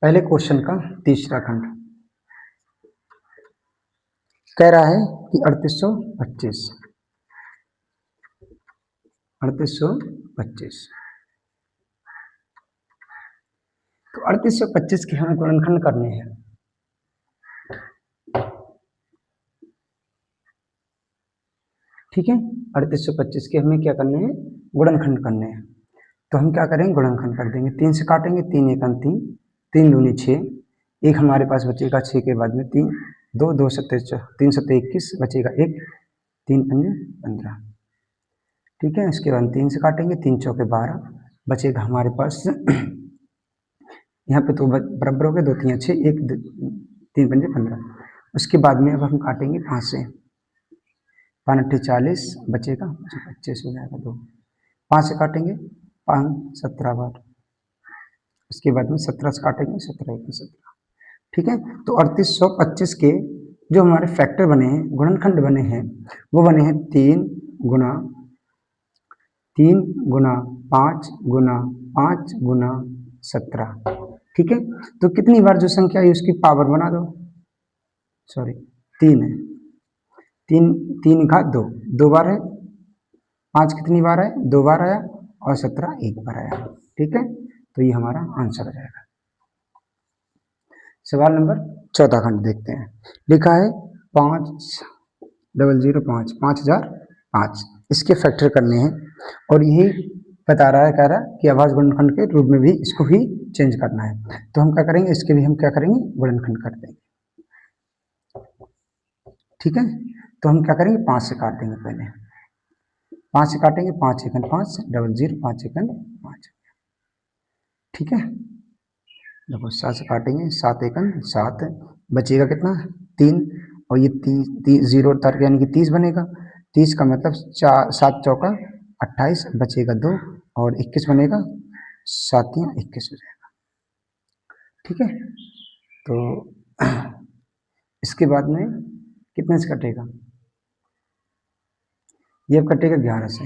पहले क्वेश्चन का तीसरा खंड कह रहा है कि 3825 तो 3825 के हमें गुणनखंड करने हैं। ठीक है, 3825 के हमें क्या करने हैं, गुणनखंड करने हैं। तो हम क्या करेंगे, गुणनखंड कर देंगे। 3 से काटेंगे, 3 एकम 3, 3 दूनी 6, एक हमारे पास बचेगा 6 के बाद में 3, 2 2 सत्ते 3 सत्ते 21 बचेगा 1, 3 पंजे 15। ठीक है, इसके बाद 3 से काटेंगे, 3 चौके 12 बचेगा हमारे पास यहाँ पे तो बराबर हो गए, 2 3 6, 1 3 पंजे 15। उसके बाद में अब हम काटेंगे 5 से, 5 8 40 बचेगा 25 हो जाएगा 2, 5 से काटेंगे 5 17 बार, उसके बाद में 17 से काटेंगे 17 1 17। ठीक है, तो 3825 के जो हमारे फैक्टर बने हैं, गुणनखंड बने हैं, वो बने हैं 3 गुना 5 गुना 5 गुना 17। ठीक है, तो कितनी बार जो संख्या है उसकी पावर बना दो, सॉरी 3 है, 3 घात 2 2 बार है, 5 कितनी बार है, 2 बार आया, और 17 1 बार आया। ठीक है, तो ये हमारा आंसर हो जाएगा। सवाल नंबर 14 खंड देखते हैं। लिखा है 5005 5005, इसके फैक्टर करने हैं और यही बता रहा है, कह रहा है कि आभाज्य गुणनखंड के रूप में भी इसको भी चेंज करना है। तो हम क्या करेंगे, इसके लिए हम क्या करेंगे, गुणनखंड कर देंगे। ठीक है, तो हम क्या करेंगे, 5 से काट देंगे पहले, 5 से काटेंगे, 5 एकन 5 00 5 एकन 5। ठीक है, देखो 7 से काटेंगे, 7 एकन 7 बचेगा कितना 3, और ये 30 0 उतार के यानी कि 30 बनेगा। 30 का मतलब 7 चौका 28 बचेगा 2, और 21 बनेगा, 7 21 हो जाएगा। ठीक है, तो इसके बाद में कितने से कटेगा, ये कटेगा 11 से,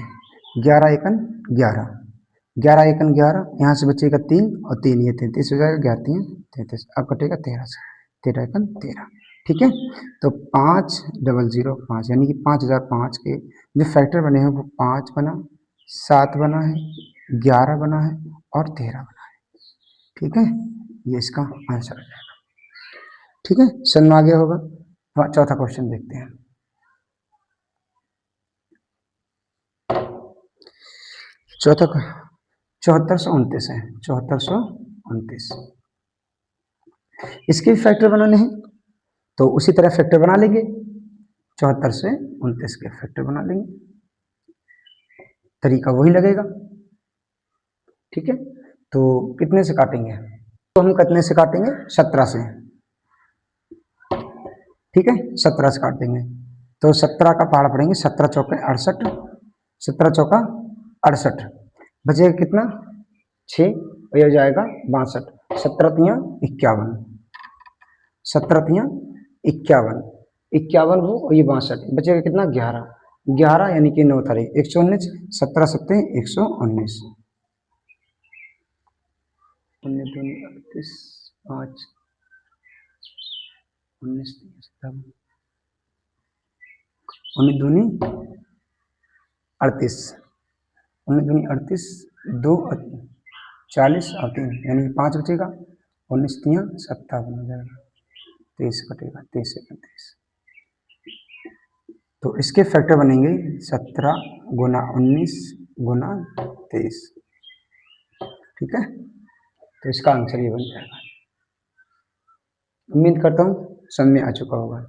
11 एकन 11, 11 एकन 11, यहाँ से बचेगा 3 और 3 ये 33 हो जाएगा, 11 3 33, अब कटेगा 13 से, 13 एकन 13। ठीक है, तो 5005 यानी कि 5005 के जो फैक्टर बने हैं वो 5 बना, 7 बना है, 11 बना है और 13 बना है। ठीक है, ये इसका आंसर हो जाएगा। ठीक है, समझ में आ गया होगा। हाँ, चौथा क्वेश्चन देखते हैं। चौथा 7429 है, 7429, इसके फैक्टर बनाने हैं तो उसी तरह फैक्टर बना लेंगे, 74 से 29 के फैक्टर बना लेंगे, तरीका वही लगेगा। ठीक है, तो कितने से काटेंगे, तो हम कितने से काटेंगे, 17 से। ठीक है, 17 से काट देंगे, तो 17 का पहाड़ पड़ेंगे, 17 चौके 68, 17 चौका 68 बचेगा कितना 6, और यह हो जाएगा 62, 17 तियां 51, 17 तियां 51, 51 हो और ये 62 बचेगा कितना 11, 11 यानी कि 9 तारीख 119, 17 सत्ते 119, 19 38 5 19 19 दूनी 38, 19 दूनी 38, 2 40 और 3 यानी 5 बचेगा, 19 तियां 57 हो जाएगा, 23 कटेगा, 23 से 35। तो इसके फैक्टर बनेंगे 17 गुना 19 गुना 23। ठीक है, तो इसका आंसर ये बन जाएगा। उम्मीद करता हूँ समझ में आ चुका होगा।